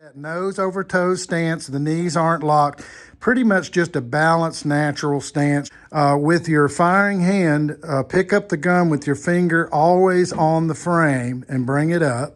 That nose over toes stance, the knees aren't locked, pretty much just a balanced, natural stance. With your firing hand, pick up the gun with your finger always on the frame and bring it up,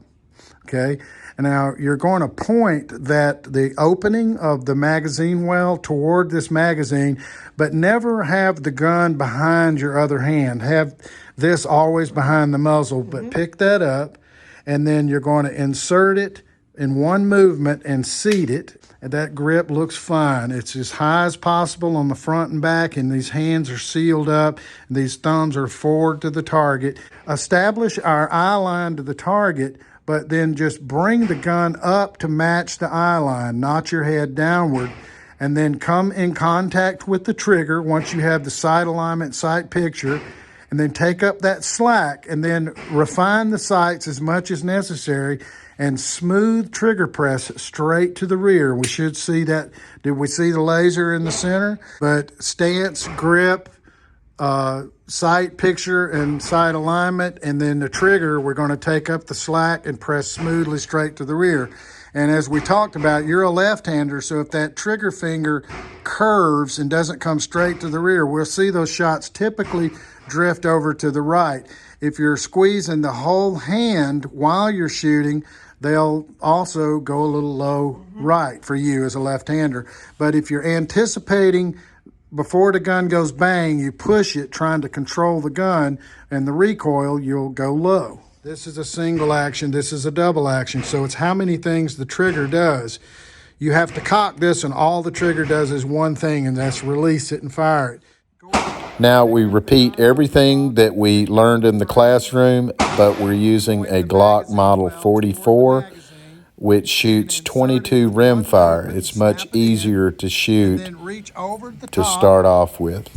okay? And now you're going to point the opening of the magazine well toward this magazine, but never have the gun behind your other hand. Have this always behind the muzzle, but pick that up, and then you're going to insert it in one movement and seat it. And that grip looks fine. It's as high as possible on the front and back, and these hands are sealed up. And these thumbs are forward to the target. Establish our eye line to the target, but then just bring the gun up to match the eye line, not your head downward, and then come in contact with the trigger once you have the sight alignment, sight picture, and then take up that slack and then refine the sights as much as necessary and smooth trigger press straight to the rear. We should see that. Did we see the laser in the center? But stance, grip, sight picture, and sight alignment, and then the trigger, we're going to take up the slack and press smoothly straight to the rear. And as we talked about, you're a left-hander, so if that trigger finger curves and doesn't come straight to the rear, we'll see those shots typically drift over to the right. If you're squeezing the whole hand while you're shooting, they'll also go a little low right for you as a left-hander. But if you're anticipating before the gun goes bang, you push it trying to control the gun and the recoil, you'll go low. This is a single action, this is a double action, so it's how many things the trigger does. You have to cock this, and all the trigger does is one thing, and that's release it and fire it. Now we repeat everything that we learned in the classroom, but we're using a Glock Model 44, which shoots 22 rimfire. It's much easier to shoot to start off with.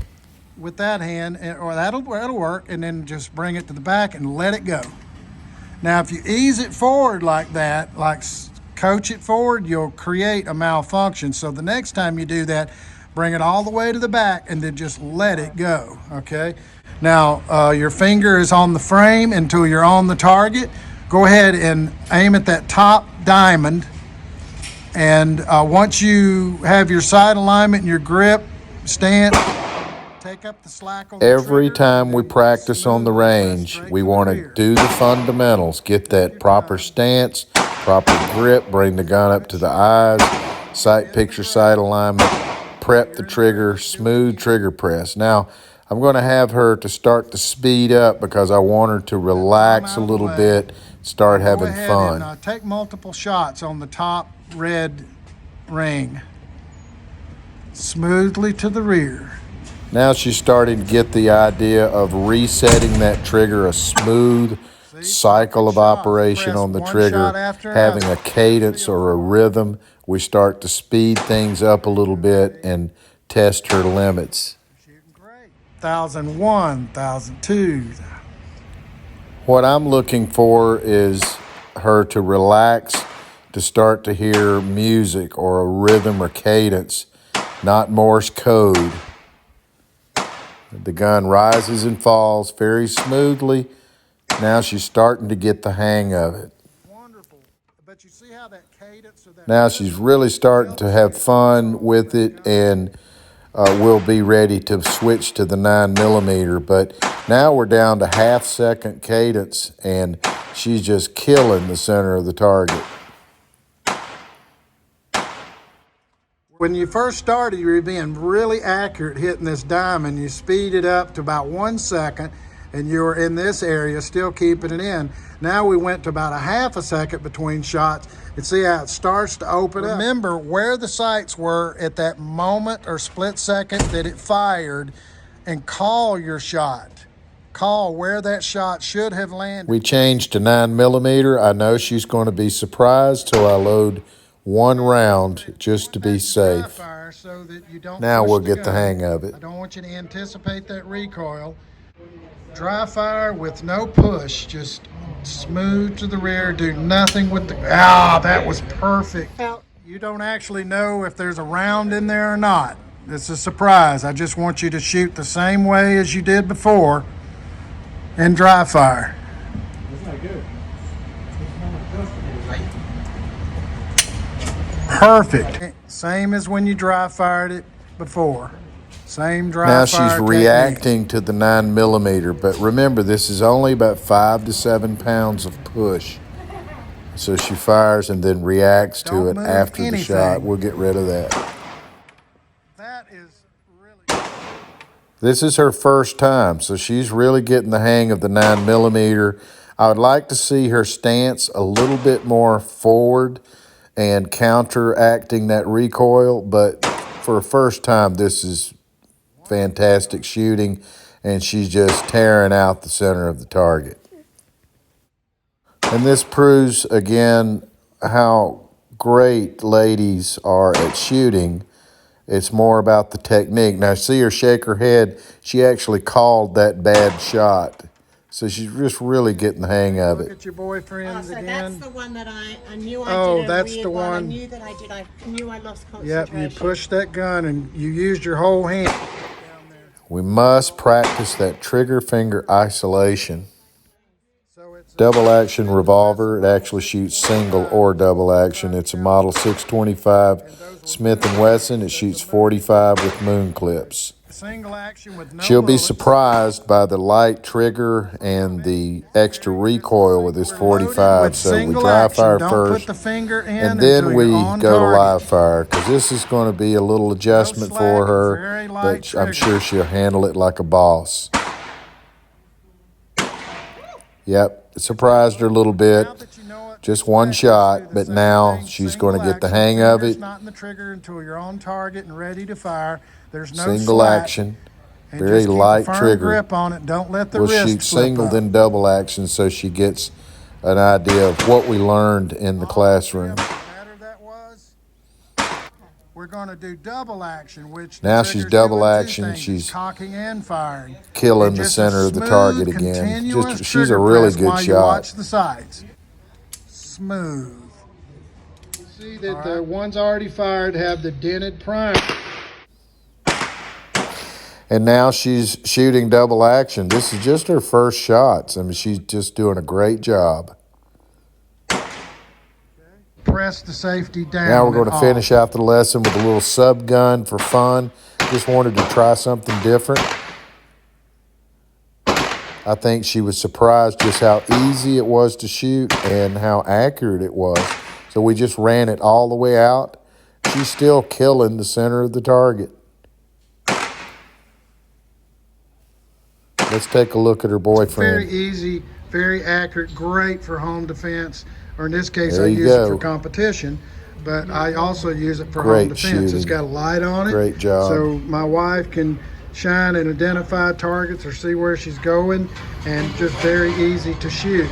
With that hand, or that'll work, and then just bring it to the back and let it go. Now, if you ease it forward like that, like coach it forward, you'll create a malfunction. So the next time you do that, bring it all the way to the back and then just let it go, okay? Now, your finger is on the frame until you're on the target. Go ahead and aim at that top diamond. And once you have your sight alignment and your grip, stance, take up the slack on the Every trigger, time we practice on the range, we want to do the fundamentals, get that proper stance, proper grip, bring the gun up to the eyes, sight picture, sight alignment, prep the trigger, smooth trigger press. Now, I'm going to have her to start to speed up because I want her to relax a little bit, start having fun. And, take multiple shots on the top red ring, smoothly to the rear. Now she's starting to get the idea of resetting that trigger, a smooth cycle of operation on the trigger, having a cadence or a rhythm. We start to speed things up a little bit and test her limits. 1,001, 1,002. What I'm looking for is her to relax, to start to hear music or a rhythm or cadence, not Morse code. The gun rises and falls very smoothly. Now she's starting to get the hang of it. Wonderful. But you see how that cadence of that Now she's really starting to have fun with it, and we'll be ready to switch to the 9mm. But now we're down to half-second cadence, and she's just killing the center of the target. When you first started, you were being really accurate hitting this diamond. You speed it up to about 1 second, and you were in this area still keeping it in. Now we went to about a half a second between shots, and see how it starts to open up. Remember where the sights were at that moment or split second that it fired, and call your shot. Call where that shot should have landed. We changed to 9mm. I know she's going to be surprised, so I load one round just to be safe. Now we'll get the hang of it. I don't want you to anticipate that recoil. Dry fire with no push, just smooth to the rear, do nothing with the, that was perfect. You don't actually know if there's a round in there or not. It's a surprise. I just want you to shoot the same way as you did before and dry fire. That's not good. Perfect. Same as when you dry fired it before. Same dry Now she's fire reacting technique. to the 9mm, but remember, this is only about 5 to 7 pounds of push. So she fires and then reacts to Don't it move after the shot. anything. We'll get rid of that. That is really... This is her first time, so she's really getting the hang of the 9mm. I would like to see her stance a little bit more forward and counteracting that recoil, but for a first time, this is fantastic shooting, and she's just tearing out the center of the target. And this proves again how great ladies are at shooting. It's more about the technique. Now, see her shake her head. She actually called that bad shot. So she's just really getting the hang of Look it. at your boyfriends so again. that's the one that I knew I Oh, did a that's weird the one. I knew that I knew I lost concentration. Yep, you pushed that gun and you used your whole hand. We must practice that trigger finger isolation. Double action revolver, it actually shoots single or double action. It's a model 625 Smith & Wesson. It shoots 45 with moon clips. Single action with no She'll be bullets. surprised by the light trigger and the extra recoil with this 45. So we dry fire first, Put the finger in and then we on go to target. live fire, because this is going to be a little adjustment for her, very light but I'm trigger. sure she'll handle it like a boss. Yep, it surprised her a little bit. Just one shot, but now she's going to get the hang of it. Not in the trigger until you're on target and ready to fire. There's no Single slack. action, And very just keep light a firm trigger. grip on it. Don't let the We'll wrist shoot slip single up. then double action, so she gets an idea of what we learned in the classroom. We're going to do double action, which Now she's double action. She's She's cocking and firing, killing and the just center a of the smooth, target again. continuous She's a trigger really press good while you shot. watch the sights. Smooth. See that the ones already fired have the dented primer. And now she's shooting double action. This is just her first shots. I mean, she's just doing a great job. Press the safety down. Now we're going to and finish off. out the lesson with a little sub gun for fun. Just wanted to try something different. I think she was surprised just how easy it was to shoot and how accurate it was. So we just ran it all the way out. She's still killing the center of the target. Let's take a look at her boyfriend. Very easy, very accurate, great for home defense. Or in this case, There I you use it go. for competition, but I also use it for Great home defense. It's shooting. got a light on it. Great job. So my wife can shine and identify targets or see where she's going, and just very easy to shoot.